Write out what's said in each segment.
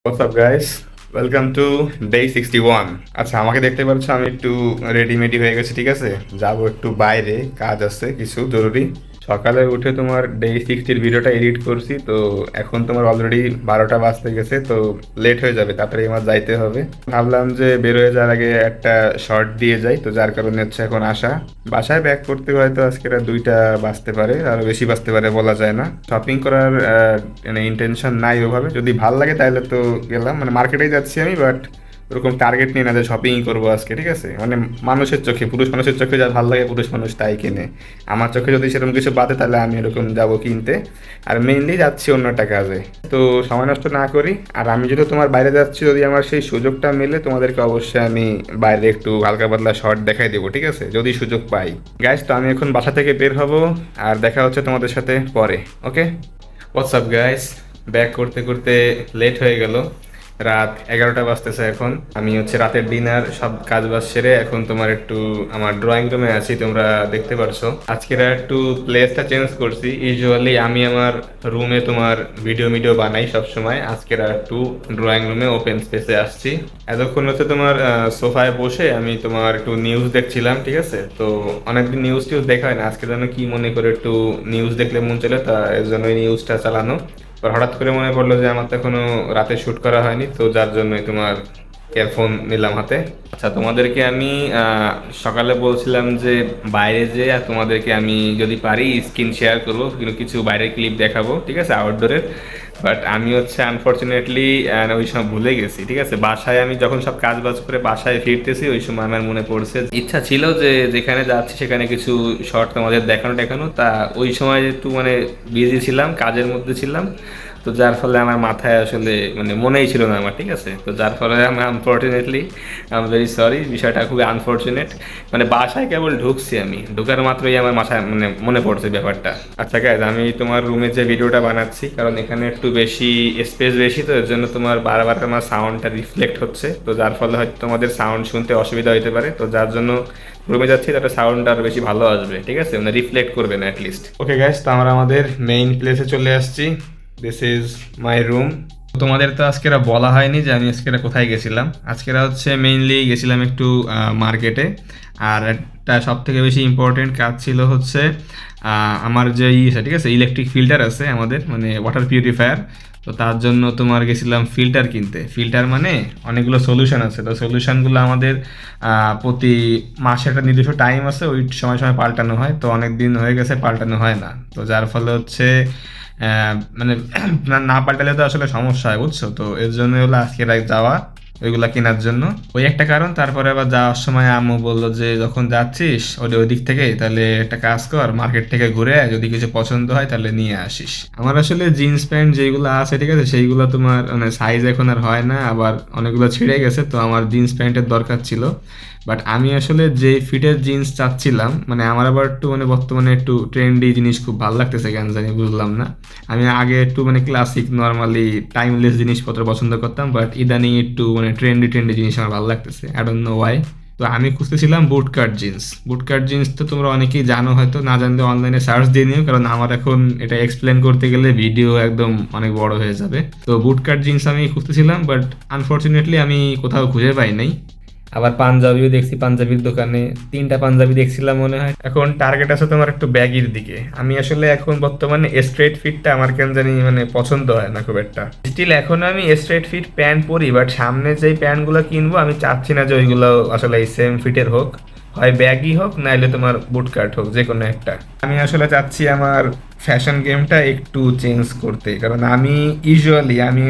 WhatsApp guys, welcome to day 61। আচ্ছা, আমাকে দেখতে পাচ্ছ, আমি একটু রেডিমেডি হয়ে গেছি, ঠিক আছে। যাবো একটু বাইরে, কাজ আছে কিছু জরুরি। সকালে উঠে তোমার ডে 60-র ভিডিওটা এডিট করছি, তো এখন তোমার অলরেডি 12টা বাজতে গেছে, তো লেট হয়ে যাবে, তাড়াতাড়ি আমার যাইতে হবে। ভাবলাম যে বের হয়ে যাওয়ার আগে একটা শর্ট দিয়ে যাই, তো যার কারণে হচ্ছে এখন আসা। বাসায় ব্যাক করতে হয়তো আজকে রাত 2টা বাজতে পারে, আরো বেশি বাজতে পারে, বলা যায় না। শপিং করার মানে ইন্টেনশন নাই ওভাবে, যদি ভাল লাগে তাহলে তো গেলাম, মানে মার্কেটেই যাচ্ছি আমি, বাট ওরকম টার্গেট নিয়ে না যে শপিংই করবো আজকে, ঠিক আছে। মানে মানুষের চোখে, পুরুষ মানুষের চোখে যা ভালো লাগে পুরুষ মানুষ তাই কিনে। আমার চোখে যদি সেরকম কিছু বাদে তাহলে আমি এরকম যাব কিনতে। আর মেইনলি যাচ্ছি অন্য একটা কাজে, তো সময় নষ্ট না করি। আর আমি যদি তোমার বাইরে যাচ্ছি, যদি আমার সেই সুযোগটা মেলে, তোমাদেরকে অবশ্যই আমি বাইরে একটু হালকা পাতলা শর্ট দেখাই দেবো, ঠিক আছে, যদি সুযোগ পাই। গাইস, তো আমি এখন বাসা থেকে বের হব, আর দেখা হচ্ছে তোমাদের সাথে পরে। ওকে, হোয়াটসঅ্যাপ গাইস, ব্যাক করতে করতে লেট হয়ে গেল। রাত 11টা বাজতেছে এখন। আমি হচ্ছে রাতের ডিনার সব কাজ বাজ সেরে এখন তোমার একটু আমার ড্রয়িং রুমে আছি, তোমরা দেখতে পারছো। আজকে একটু প্লেসটা চেঞ্জ করছি। ইউজুয়ালি আমি আমার রুমে তোমার ভিডিও ভিডিও বানাই সব সময়, আজকে একটু ড্রয়িং রুমে ওপেন স্পেসে আসছি। এতক্ষণ হচ্ছে তোমার সোফায় বসে আমি তোমার একটু নিউজ দেখছিলাম, ঠিক আছে। তো অনেকদিন নিউজ টিউজ দেখা হয় না, আজকে যেন কি মনে করে একটু নিউজ দেখলে মন চলে, তা এর জন্য নিউজটা চালানো। এবার হঠাৎ করে মনে পড়লো যে আমার তো এখনো রাতে শ্যুট করা হয়নি, তো যার জন্যই তোমার ফোন নিলাম হাতে। আচ্ছা, তোমাদেরকে আমি সকালে বলছিলাম যে বাইরে যে তোমাদেরকে আমি যদি পারি স্ক্রিন শেয়ার করবো, কিন্তু কিছু বাইরের ক্লিপ দেখাবো, ঠিক আছে, আউটডোরের। বাট আমি হচ্ছে আনফর্চুনেটলি ওই সময় ভুলে গেছি, ঠিক আছে। বাসায় আমি যখন সব কাজ বাজ করে বাসায় ফিরতেছি, ওই সময় আমার মনে পড়ছে, ইচ্ছা ছিল যে যেখানে যাচ্ছি সেখানে কিছু শর্ট তোমাদের দেখানো দেখানো, তা ওই সময় একটু মানে বিজি ছিলাম, কাজের মধ্যে ছিলাম। তো যার ফলে আমার মাথায় আসলে মানে মনেই ছিল না আমার, ঠিক আছে। তো যার ফলে আমি unfortunately I am very sorry, বিষয়টা খুবই আনফর্চুনেট। মানে বাসায় কেবল ঢুকছি, আমি ঢুকার মাত্রই আমার মাথায় মানে মনে পড়ছে ব্যাপারটা। আচ্ছা গাইজ, আমি তোমার রুমে যে ভিডিওটা বানাচ্ছি, কারণ এখানে একটু বেশি স্পেস বেশি, তো এর জন্য তোমার বারবার আমার সাউন্ডটা রিফ্লেক্ট হচ্ছে, তো যার ফলে হয়তো তোমাদের সাউন্ড শুনতে অসুবিধা হতে পারে। তো যার জন্য রুমে যাচ্ছি, তাতে সাউন্ডটা আরও বেশি ভালো আসবে, ঠিক আছে, মানে রিফ্লেক্ট করবে না অ্যাটলিস্ট। ওকে গাইজ, তো আমরা আমাদের মেইন প্লেসে চলে আসছি। This is my room. তোমাদের তো আজকেরা বলা হয়নি যে আমি আজকেরা কোথায় গেছিলাম। আজকেরা হচ্ছে মেইনলি গেছিলাম একটু মার্কেটে। আর একটা সব থেকে বেশি ইম্পর্টেন্ট কাজ ছিল হচ্ছে আমার যে ঠিক আছে, ইলেকট্রিক ফিল্টার আছে আমাদের, মানে ওয়াটার পিউরিফায়ার। তো তার জন্য তোমার গেছিলাম ফিল্টার কিনতে। ফিল্টার মানে অনেকগুলো সলিউশন আছে, তো সলিউশনগুলো আমাদের প্রতি মাসে একটা নির্দিষ্ট টাইম আছে, ওই সময় সময় পাল্টানো হয়। তো অনেক দিন হয়ে গেছে পাল্টানো হয় না, তো যার ফলে হচ্ছে মানে না না পাল্টালে তো আসলে সমস্যা হয়, বুঝছো। তো এর জন্য হলো আজকে যাওয়া ওইগুলা কেনার জন্য, ওই একটা কারণ। তারপরে আবার যাওয়ার সময় আম্মু বললো যে যখন যাচ্ছিস ওই দিক থেকে, তাহলে একটা কাজ কর, মার্কেট থেকে ঘুরে আয়, যদি কিছু পছন্দ হয় তাহলে নিয়ে আসিস। আমার আসলে জিন্স প্যান্ট যেগুলো আছে, ঠিক আছে, সেইগুলো তোমার মানে সাইজ এখন আর হয় না, আবার অনেকগুলো ছিঁড়ে গেছে, তো আমার জিন্স প্যান্টের দরকার ছিল। বাট আমি আসলে যে ফিটের জিন্স চাচ্ছিলাম, মানে আমার আবার একটু মানে বর্তমানে একটু ট্রেন্ডি জিনিস খুব ভালো লাগতেছে, কেন জানি বুঝলাম না। আমি আগে একটু মানে ক্লাসিক নর্মালি টাইমলেস জিনিসপত্র পছন্দ করতাম, বাট ইদানিং একটু মানে ট্রেন্ডি ট্রেন্ডি জিনিস আমার ভালো লাগতেছে, আই ডোন্ট নো ওয়াই। তো আমি খুঁজতেছিলাম বুটকাট জিন্স। বুটকাট জিন্স তো তোমরা অনেকেই জানো, হয়তো না জানলে অনলাইনে সার্চ দিয়ে নিও, কারণ আমার এখন এটা এক্সপ্লেন করতে গেলে ভিডিও একদম অনেক বড় হয়ে যাবে। তো বুটকাট জিন্স আমি খুঁজতেছিলাম, বাট আনফর্চুনেটলি আমি কোথাও খুঁজে পাই নাই। আবার পাঞ্জাবিও দেখছি, পাঞ্জাবির দোকানে 3টা পাঞ্জাবি দেখছিলাম মনে হয়। এখন টার্গেট আছে তোমার একটু ব্যাগির দিকে। আমি আসলে এখন বর্তমানে স্ট্রেট ফিটটা আমার কেন জানি মানে পছন্দ হয় না খুব একটা। স্টিল এখন আমি স্ট্রেট ফিট প্যান্ট পরি, বাট সামনে যেই প্যান্টগুলো কিনবো আমি চাচ্ছি না যে ওইগুলো আসলে এই সেম ফিটের হোক, হয় ব্যাগই হোক নাইলে তোমার বুটকাট হোক, যে কোনো একটা। আমি আসলে চাচ্ছি আমার ফ্যাশন গেমটা একটু চেঞ্জ করতে, কারণ আমি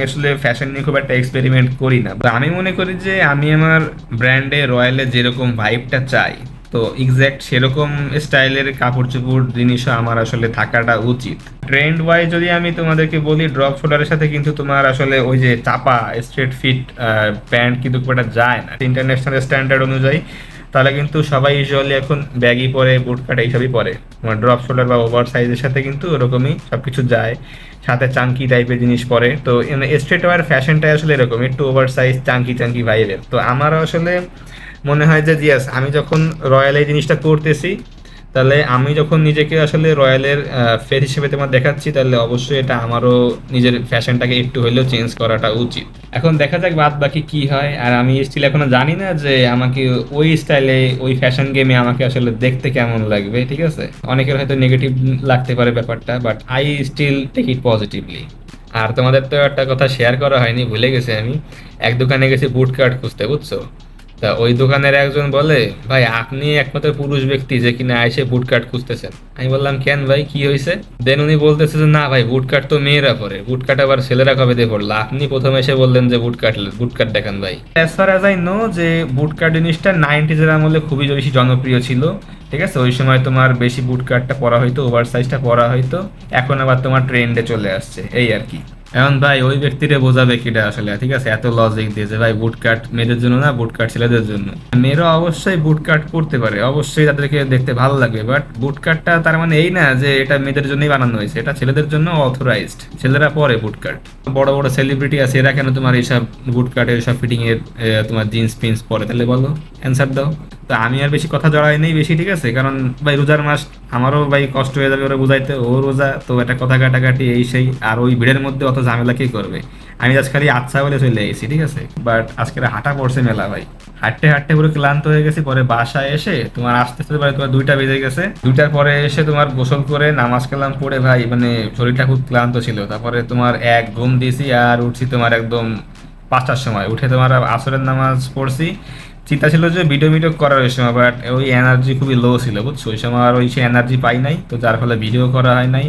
আসলে ফ্যাশন নিয়ে খুব একটা এক্সপেরিমেন্ট করি না। তো আমি মনে করি যে আমি আমার ব্র্যান্ডে রয়্যালে যেরকম ভাইবটা চাই, তো এক্স্যাক্ট সেরকম স্টাইলের কাপড় চোপড় জিনিসও আমার আসলে থাকাটা উচিত। ট্রেন্ড ওয়াইজ যদি আমি তোমাদেরকে বলি, ড্রপ শোল্ডারের সাথে কিন্তু তোমার আসলে ওই যে চাপা স্ট্রেট ফিট প্যান্ট কিন্তু খুব একটা যায় না ইন্টারন্যাশনাল স্ট্যান্ডার্ড অনুযায়ী। তাহলে কিন্তু সবাই ইউজুয়ালি এখন ব্যাগই পরে, বুট কাট এইসবই পরে। তোমার ড্রপ শোল্ডার বা ওভার সাইজের সাথে কিন্তু ওরকমই সব কিছু যায়, সাথে চাঙ্কি টাইপের জিনিস পরে। তো স্ট্রেট ওয়ার ফ্যাশনটাই আসলে এরকম একটু ওভার সাইজ চাঙ্কি চাঙ্কি ভাইবের। তো আমারও আসলে মনে হয় যে জিয়াস, আমি যখন রয়্যাল এই জিনিসটা করতেছি, তাহলে আমি যখন নিজেকে আসলে রয়্যালের ফেস হিসেবে তোমার দেখাচ্ছি, তাহলে অবশ্যই এটা আমারও নিজের ফ্যাশনটাকে একটু হলেও চেঞ্জ করাটা উচিত। এখন দেখা যাক বাদ বাকি কি হয়। আর আমি স্টিল এখনো জানি না যে আমাকে ওই স্টাইলে ওই ফ্যাশন গেমে আমাকে আসলে দেখতে কেমন লাগবে, ঠিক আছে। অনেকের হয়তো নেগেটিভ লাগতে পারে ব্যাপারটা, but I still take it positively. আর তোমাদের তো একটা কথা শেয়ার করা হয়নি, ভুলে গেছি আমি। এক দোকানে গেছি বুট কার্ট খুঁজতে, বুঝছো। তা ওই দোকানের একজন বলে, ভাই আপনি একমাত্র পুরুষ ব্যক্তি যে কিনা এসে বুট কাট খুঁজতেছেন। আমি বললাম, কেন ভাই, কি হয়েছে? দেন উনি বলতেছে যে, না ভাই, বুট কাট তো মেয়েরা পরে, বুট কাট আবার ছেলেরা কবে দিয়ে পড়লো, আপনি প্রথমে এসে বললেন যে বুট কাট দেখান ভাই। As far as I know যে বুট কাট জিনিসটা 90s এর আমলে খুবই বেশি জনপ্রিয় ছিল, ঠিক আছে। ওই সময় তোমার বেশি বুট কাটটা পরা হইতো, ওভার সাইজটা পরা হইতো। এখন আবার তোমার ট্রেন্ডে চলে আসছে, এই আর কি। এখন ভাই ওই ব্যক্তিরে বোঝাবে কিটা আসলে, ঠিক আছে, এত লজিক দিয়ে যে ভাই বুট কাট মেয়েদের জন্য না, বুট কাট ছেলেদের জন্য। মেয়েরা অবশ্যই বুট কাট করতে পারে, অবশ্যই তাদেরকে দেখতে ভালো লাগবে, বাট বুট কাটটা তার মানে এই না যে এটা মেয়েদের জন্যই বানানো হয়েছে, এটা ছেলেদের জন্য অথরাইজড, ছেলেরা পরে বুট কাট। বড় বড় সেলিব্রিটি আছে, এরা কেন তোমার এইসব বুট কাটের সব ফিটিং এর তোমার জিন্স ফিন্স পরে, তাহলে বলো, অ্যান্সার দাও। তো আমি আর বেশি কথা জড়াই নেই বেশি, ঠিক আছে, কারণ ভাই রোজার মাস, আমারও ভাই কষ্ট হয়ে যাবে ওরা বুঝাইতে, ও রোজা তো একটা কথা কাটাকাটি এই সেই, আর ওই ভিড়ের মধ্যে অত ঝামেলা কে করবে। আমি আজ খালি আচ্ছা বলে চলে এসেছি, ঠিক আছে। বাট আজকে হাঁটা পড়ছে মেলা ভাই, হাঁটতে হাঁটতে পুরো ক্লান্ত হয়ে গেছি। পরে বাসায় এসে তোমার আসতে আসতে পারে তোমার 2টা বেজে গেছে। 2টার পরে এসে তোমার গোসল করে নামাজ কালাম পড়ে ভাই মানে শরীরটা খুব ক্লান্ত ছিল। তারপরে তোমার এক ঘুম দিয়েছি আর উঠছি তোমার একদম 5টার সময়। উঠে তোমার আসরের নামাজ পড়ছি। চিন্তা ছিল যে ভিডিও ভিডিও করার ওই সময়, বাট ওই এনার্জি খুবই লো ছিল, বুঝছো। ওই সময় আর ওই সে এনার্জি পাই নাই, তো যার ফলে ভিডিও করা হয় নাই।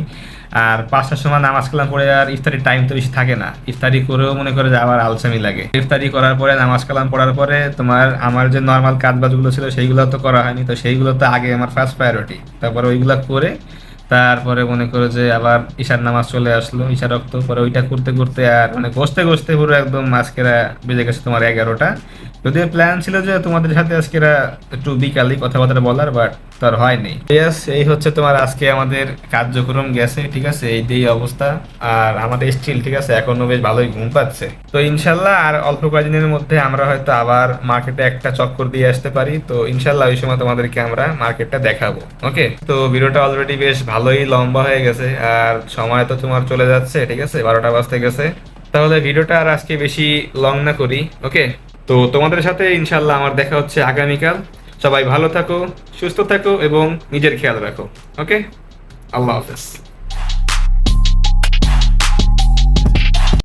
আর 5টার সময় নামাজ কালাম পড়ে আর ইফতারির টাইম তো বেশি থাকে না, ইফতারি করেও মনে করে যে আবার আলসামি লাগে। ইফতারি করার পরে নামাজ কালাম পড়ার পরে তোমার আমার যে নর্মাল কাজ বাজগুলো ছিল সেইগুলো তো করা হয়নি, তো সেইগুলো তো আগে আমার ফার্স্ট প্রায়োরিটি। তারপরে ওইগুলো করে তারপরে মনে করো যে আবার ঈশার নামাজ চলে আসলো, ঈশা রক্ত, পরে ওইটা করতে করতে আর মানে ঘষতে ঘষতে পুরো একদম আজকেরা বেজে গেছে তোমার 11টা। যদিও প্ল্যান ছিল যে তোমাদের সাথে আজকেরা একটু বিকালে কথাবার্তা বলার, বাট তার হয়নি। ইয়েস, এই হচ্ছে তোমার আজকে আমাদের কার্যক্রম গেছে, ঠিক আছে, এই দিয়ে অবস্থা। আর আমাদের স্টিল, ঠিক আছে, এখনো বেশ ভালোই ঘুম পাচ্ছে। তো ইনশাল্লাহ আর অল্প কয়েকদিনের মধ্যে আমরা হয়তো আবার মার্কেটে একটা চক্কর দিয়ে আসতে পারি। তো ইনশাল্লাহ ওই সময় তোমাদেরকে আমরা মার্কেটটা দেখাবো। ওকে, তো ভিডিওটা অলরেডি বেশ ভালোই লম্বা হয়ে গেছে, আর সময় তো তোমার চলে যাচ্ছে, ঠিক আছে, 12টা বাজতে গেছে। তাহলে ভিডিওটা আর আজকে বেশি লং না করি। ওকে, তো তোমাদের সাথে ইনশাল্লাহ আমার দেখা হচ্ছে আগামীকাল। সবাই ভালো থাকো, সুস্থ থাকো এবং নিজের খেয়াল রাখো। ওকে, আল্লাহ হাফেজ।